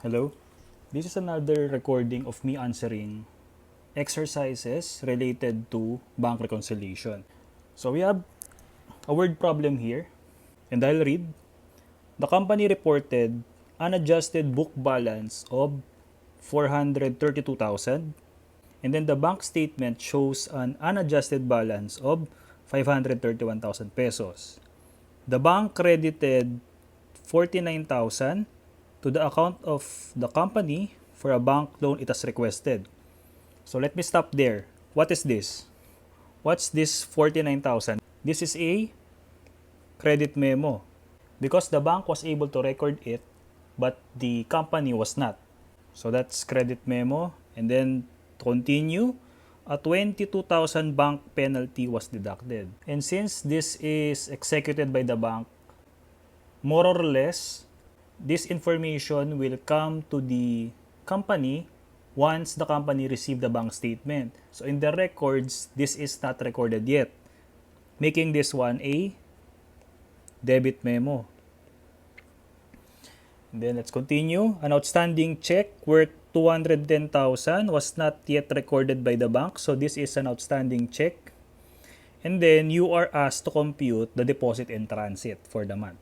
Hello, this is another recording of me answering exercises related to bank reconciliation. So we have a word problem here, and I'll read. The company reported unadjusted book balance of 432,000, and then the bank statement shows an unadjusted balance of 531,000 pesos. The bank credited 49,000 to the account of the company for a bank loan it has requested. So let me stop there. What is this? What's this 49,000? This is a credit memo because the bank was able to record it but the company was not. So that's credit memo, and then to continue, a 22,000 bank penalty was deducted. And since this is executed by the bank, more or less, this information will come to the company once the company received the bank statement. So in the records, this is not recorded yet, making this one a debit memo. And then let's continue. An outstanding check worth 210,000 was not yet recorded by the bank. So this is an outstanding check. And then you are asked to compute the deposit in transit for the month.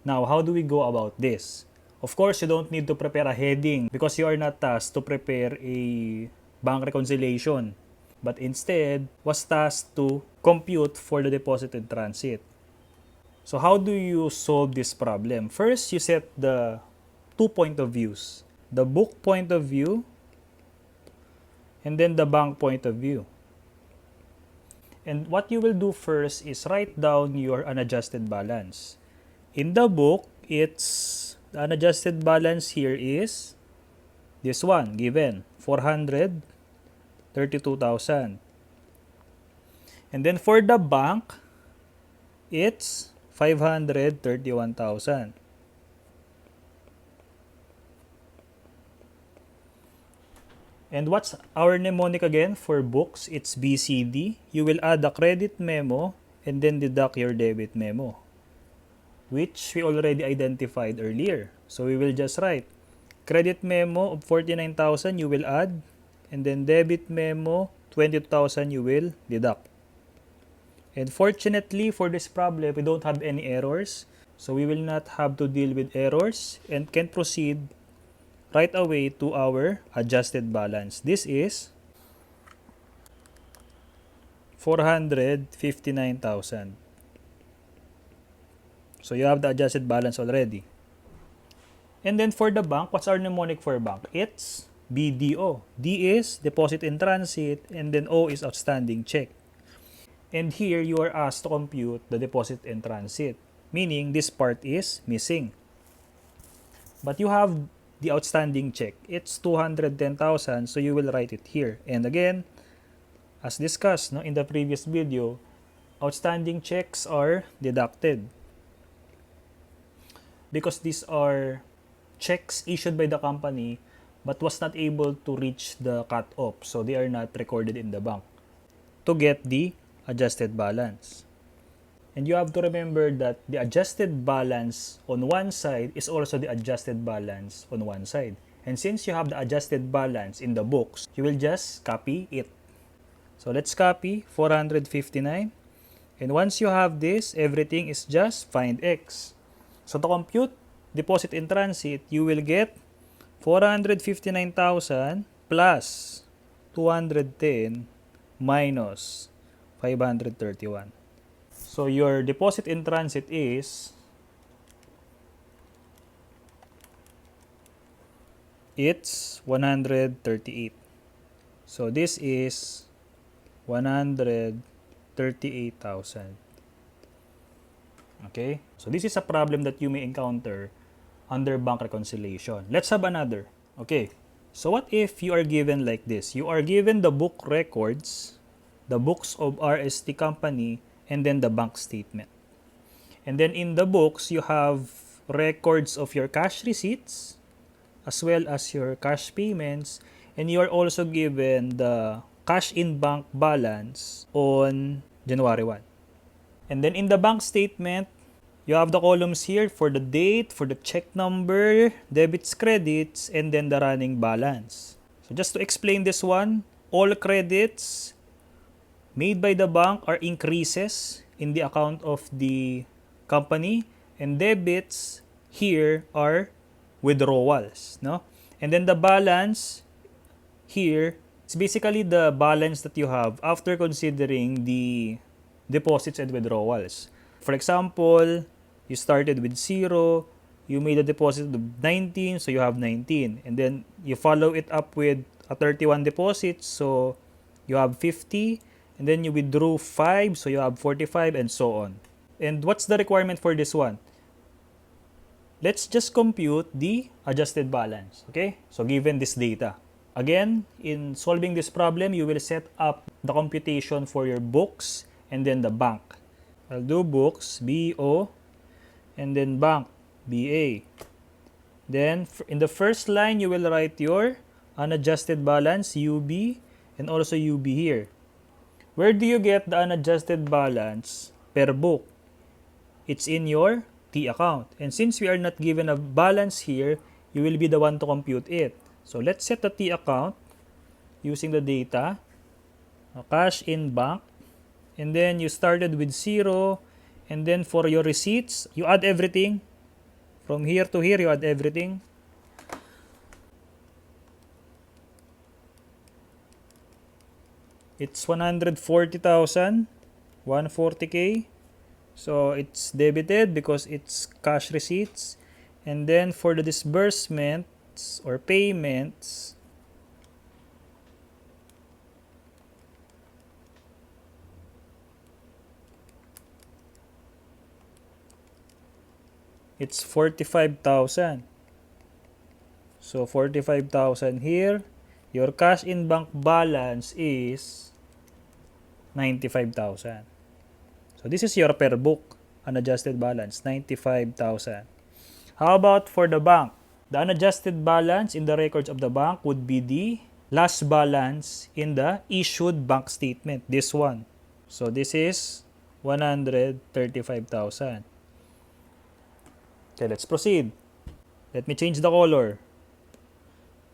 Now, how do we go about this? Of course, you don't need to prepare a heading because you are not tasked to prepare a bank reconciliation, but instead was tasked to compute for the deposit in transit. So how do you solve this problem? First, you set the two point of views. The book point of view and then the bank point of view. And what you will do first is write down your unadjusted balance. In the book, the unadjusted balance here is this one, given, 432,000. And then for the bank, it's 531,000. And what's our mnemonic again for books? It's BCD. You will add the credit memo and then deduct your debit memo, which we already identified earlier. So we will just write credit memo of 49,000 you will add, and then debit memo 20,000 you will deduct. And fortunately for this problem, we don't have any errors. So we will not have to deal with errors and can proceed right away to our adjusted balance. This is 459,000. So you have the adjusted balance already. And then for the bank, what's our mnemonic for bank? It's BDO. D is deposit in transit, and then O is outstanding check. And here you are asked to compute the deposit in transit, meaning this part is missing. But you have the outstanding check. It's 210,000, so you will write it here. And again, as discussed in the previous video, outstanding checks are deducted because these are checks issued by the company but was not able to reach the cut-off, so they are not recorded in the bank to get the adjusted balance. And you have to remember that the adjusted balance on one side is also the adjusted balance on one side. And since you have the adjusted balance in the books, you will just copy it. So let's copy 459. And once you have this, everything is just find X. So to compute deposit in transit, you will get 459,000 plus 210 minus 531. So your deposit in transit is it's 138. So this is 138,000. Okay? So this is a problem that you may encounter under bank reconciliation. Let's have another. Okay. So what if you are given like this? You are given the book records, the books of RST company, and then the bank statement. And then in the books, you have records of your cash receipts as well as your cash payments, and you are also given the cash in bank balance on January 1. And then in the bank statement, You have the columns here for the date, for the check number, debits, credits, and then the running balance. So just to explain this one, all credits made by the bank are increases in the account of the company, and debits here are withdrawals, no? And then the balance here is basically the balance that you have after considering the deposits and withdrawals. For example, you started with 0, you made a deposit of 19, so you have 19. And then you follow it up with a 31 deposit, so you have 50. And then you withdrew 5, so you have 45, and so on. And what's the requirement for this one? Let's just compute the adjusted balance, okay? So given this data. Again, in solving this problem, you will set up the computation for your books and then the bank. I'll do books, BO, and then bank, BA. Then, in the first line, you will write your unadjusted balance, UB, and also UB here. Where do you get the unadjusted balance per book? It's in your T account. And since we are not given a balance here, you will be the one to compute it. So, let's set the T account using the data. Cash in bank. And then you started with 0. And then for your receipts, you add everything. From here to here, you add everything. It's 140,000, 140K. So it's debited because it's cash receipts. And then for the disbursements or payments, it's 45,000. So 45,000 here. Your cash in bank balance is 95,000. So this is your per book unadjusted balance, 95,000. How about for the bank? The unadjusted balance in the records of the bank would be the last balance in the issued bank statement, this one. So this is 135,000. Okay, let's proceed. Let me change the color.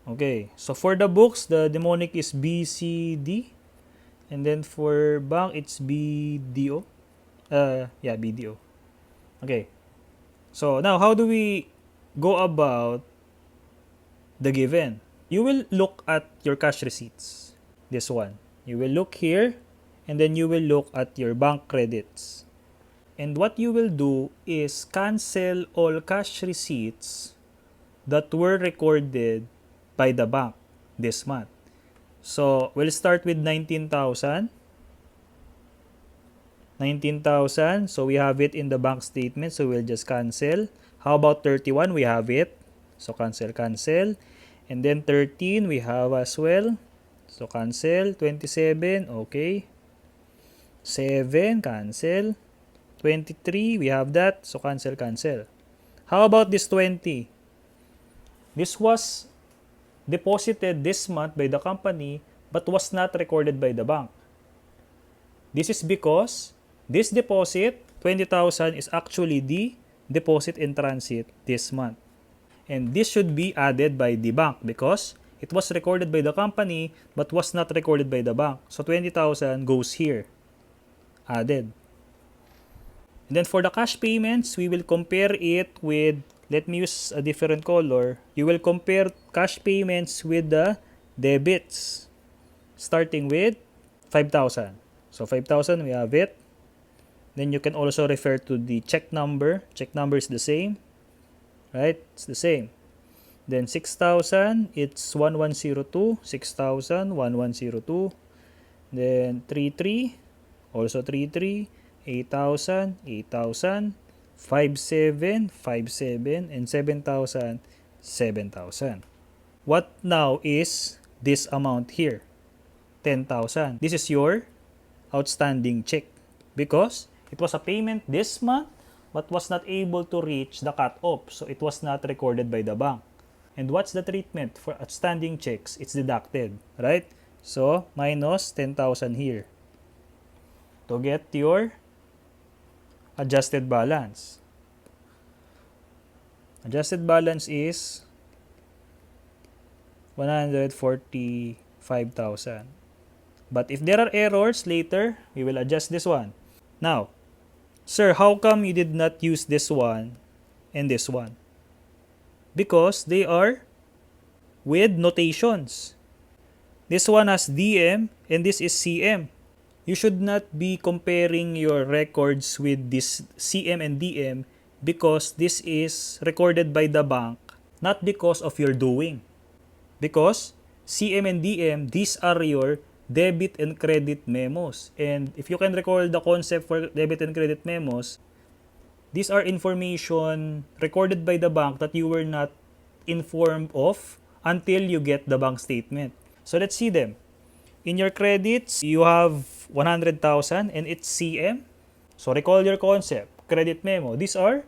Okay, so for the books, the mnemonic is BCD. And then for bank, it's BDO. BDO. Okay. So now, how do we go about the given? You will look at your cash receipts. This one. You will look here, and then you will look at your bank credits. And what you will do is cancel all cash receipts that were recorded by the bank this month. So, we'll start with 19,000. 19,000. So, we have it in the bank statement. So, we'll just cancel. How about 31? We have it. So, cancel, cancel. And then 13, we have as well. So, cancel. 27, okay. 7, cancel. 23, we have that. So, cancel, cancel. How about this 20? This was deposited this month by the company but was not recorded by the bank. This is because this deposit, 20,000, is actually the deposit in transit this month. And this should be added by the bank because it was recorded by the company but was not recorded by the bank. So 20,000 goes here, added. And then for the cash payments, we will compare it with, let me use a different color. You will compare cash payments with the debits, starting with 5,000. So 5,000, we have it. Then you can also refer to the check number. Check number is the same, right? It's the same. Then 6,000, it's 1102. 6,000, 1102. Then 33, also 33. 8,000, 8,000. 5,700, 5,700, and 7,000, 7,000. What now is this amount here? 10,000. This is your outstanding check because it was a payment this month but was not able to reach the cut-off, so it was not recorded by the bank. And what's the treatment for outstanding checks? It's deducted, right? So, minus 10,000 here to get your adjusted balance. Adjusted balance is 145,000. But if there are errors later, we will adjust this one. Now, sir, how come you did not use this one and this one? Because they are with notations. This one has DM and this is CM. You should not be comparing your records with this CM and DM because this is recorded by the bank, not because of your doing. Because CM and DM, these are your debit and credit memos. And if you can recall the concept for debit and credit memos, these are information recorded by the bank that you were not informed of until you get the bank statement. So let's see them. In your credits, you have 100,000 and it's CM. So recall your concept, credit memo. These are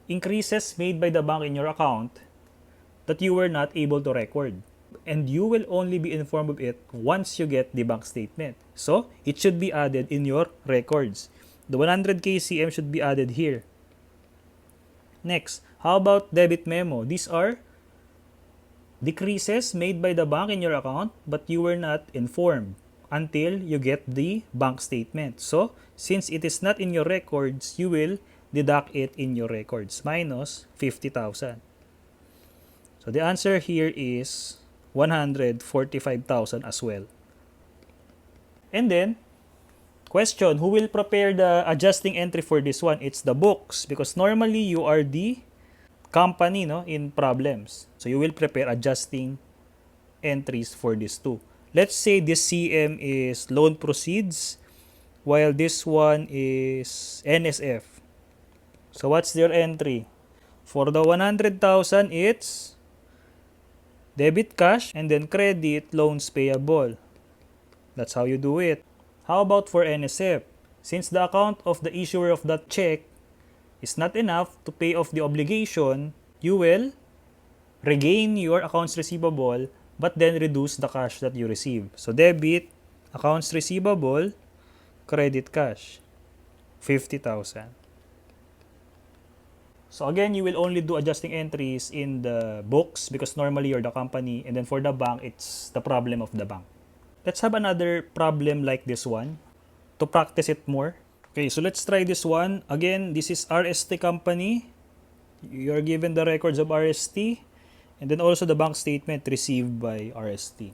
increases made by the bank in your account that you were not able to record. And you will only be informed of it once you get the bank statement. So it should be added in your records. The 100K CM should be added here. Next, how about debit memo? These are decreases made by the bank in your account but you were not informed until you get the bank statement. So, since it is not in your records, you will deduct it in your records minus 50,000. So, the answer here is 145,000 as well. And then, question, who will prepare the adjusting entry for this one? It's the books because normally you are the company in problems. So you will prepare adjusting entries for this too. Let's say this CM is loan proceeds while this one is NSF. So what's their entry? For the 100,000 it's debit cash and then credit loans payable. That's how you do it. How about for NSF? Since the account of the issuer of that check is not enough to pay off the obligation, you will regain your accounts receivable but then reduce the cash that you receive. So debit, accounts receivable, credit cash, 50,000. So again, you will only do adjusting entries in the books because normally you're the company, and then for the bank, it's the problem of the bank. Let's have another problem like this one to practice it more. Okay, so let's try this one. Again, this is RST company. You're given the records of RST and then also the bank statement received by RST.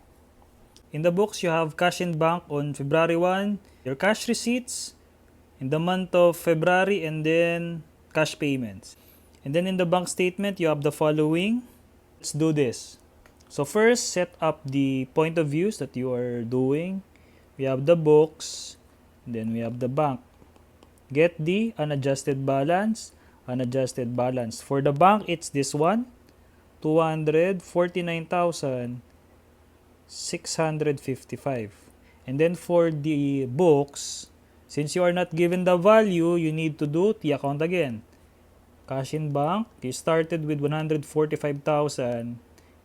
In the books, you have cash in bank on February 1, your cash receipts in the month of February, and then cash payments. And then in the bank statement, you have the following. Let's do this. So first, set up the point of views that you are doing. We have the books, and then we have the bank. Get the unadjusted balance. Unadjusted balance. For the bank, it's this one. 249,655. And then for the books, since you are not given the value, you need to do the account again. Cash in bank, you started with 145,000.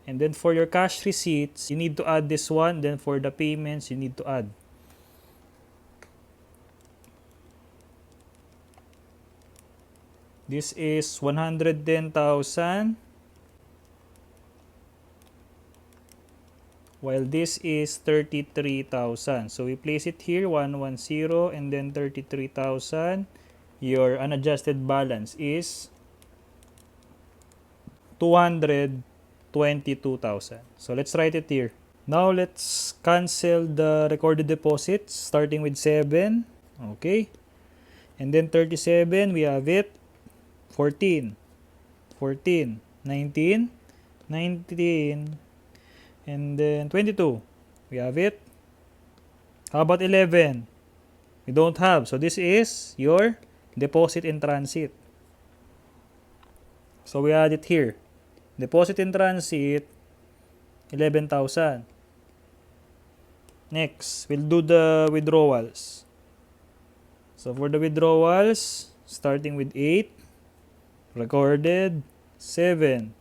And then for your cash receipts, you need to add this one. Then for the payments, you need to add. This is 110,000. While this is 33,000. So we place it here, 110 and then 33,000. Your unadjusted balance is 222,000. So let's write it here. Now let's cancel the recorded deposits starting with 7. Okay. And then 37, we have it. 14, 19, and then 22. We have it. How about 11? We don't have. So this is your deposit in transit. So we add it here. Deposit in transit, 11,000. Next, we'll do the withdrawals. So for the withdrawals, starting with 8, recorded 7,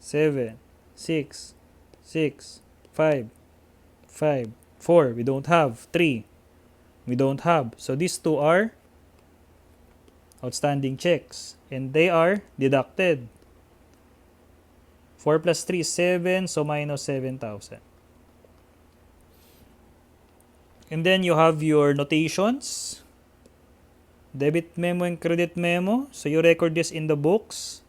6, 5, 4. We don't have. 3. We don't have. So these two are outstanding checks and they are deducted. 4 plus 3 is 7, so minus 7,000. And then you have your notations. Debit memo and credit memo. So you record this in the books.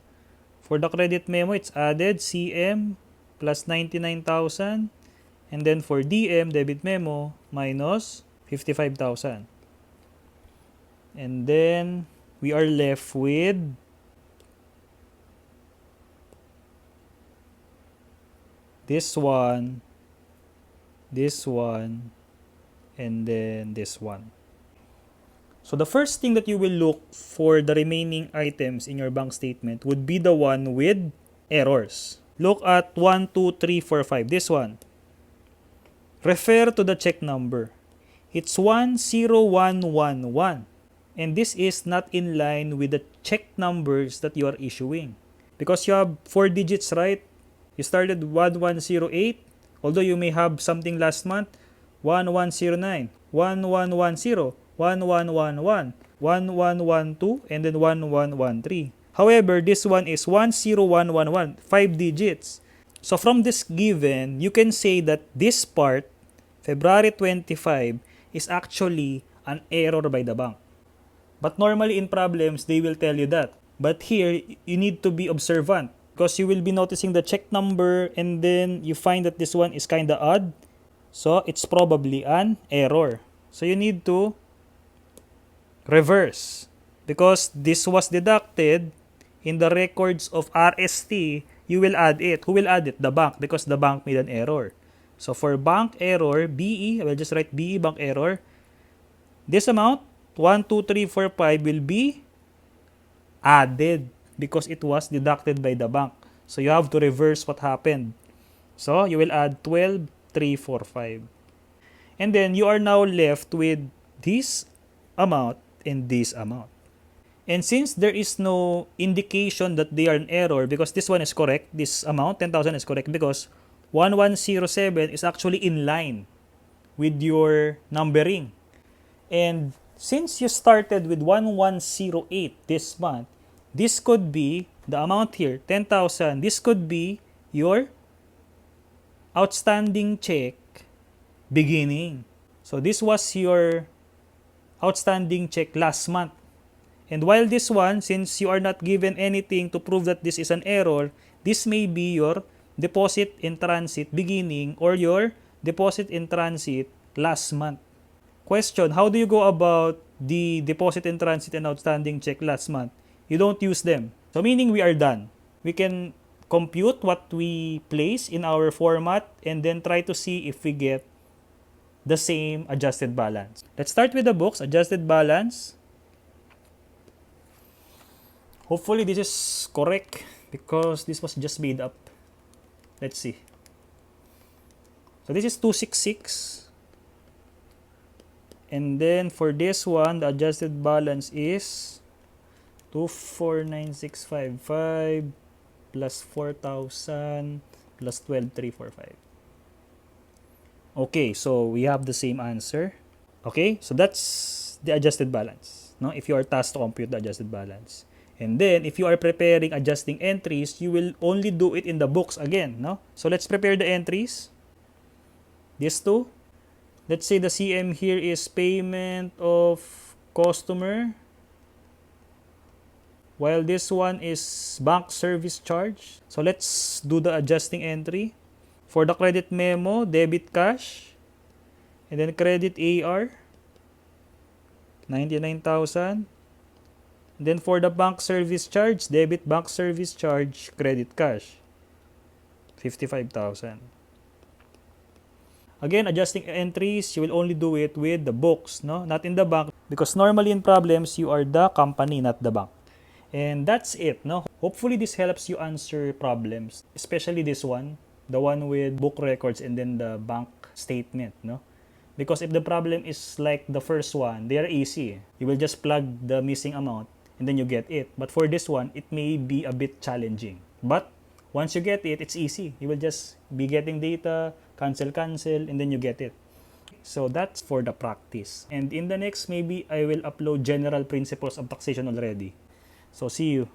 For the credit memo, it's added CM plus 99,000. And then for DM, debit memo, minus 55,000. And then we are left with this one, and then this one. So the first thing that you will look for the remaining items in your bank statement would be the one with errors. Look at 1, 2, 3, 4, 5. This one. Refer to the check number. It's 10111. And this is not in line with the check numbers that you are issuing. Because you have 4 digits, right? You started 1108. Although you may have something last month. 1109, 1110, 1111, 1112, and then 1113. However, this one is 10111, 5 digits. So from this given, you can say that this part, February 25, is actually an error by the bank. But normally in problems, they will tell you that. But here, you need to be observant because you will be noticing the check number and then you find that this one is kind of odd. So, it's probably an error. So, you need to reverse. Because this was deducted in the records of RST, you will add it. Who will add it? The bank, because the bank made an error. So, for bank error, BE, I will just write BE, bank error. This amount, 1, 2, 3, 4, 5 will be added because it was deducted by the bank. So, you have to reverse what happened. So, you will add 12, 3, 4, 5. And then, you are now left with this amount and this amount. And since there is no indication that they are an error because this one is correct, this amount, 10,000 is correct because 1107 is actually in line with your numbering. And since you started with 1108 this month, this could be the amount here, 10,000. This could be your outstanding check beginning. So this was your outstanding check last month. And while this one, since you are not given anything to prove that this is an error, this may be your deposit in transit beginning or your deposit in transit last month. Question, how do you go about the deposit in transit and outstanding check last month? You don't use them. So meaning we are done. We can compute what we place in our format and then try to see if we get the same adjusted balance. Let's start with the books, adjusted balance. Hopefully this is correct because this was just made up. Let's see. So this is 266. And then for this one, the adjusted balance is 249655 plus 4,000 plus 12,345. Okay, so we have the same answer. Okay, so that's the adjusted balance. No, if you are tasked to compute the adjusted balance. And then, if you are preparing adjusting entries, you will only do it in the books again. No? So let's prepare the entries. These two. Let's say the CM here is payment of customer. While this one is bank service charge. So let's do the adjusting entry. For the credit memo, debit cash. And then credit AR. 99,000. Then for the bank service charge, debit bank service charge, credit cash, 55,000. Again, adjusting entries, you will only do it with the books, no? Not in the bank, because normally in problems, you are the company, not the bank. And that's it, no? Hopefully, this helps you answer problems, especially this one, the one with book records and then the bank statement, no? Because if the problem is like the first one, they are easy. You will just plug the missing amount and then you get it. But for this one, it may be a bit challenging. But once you get it, it's easy. You will just be getting data, cancel, and then you get it. So that's for the practice. And in the next, maybe I will upload general principles of taxation already. So see you.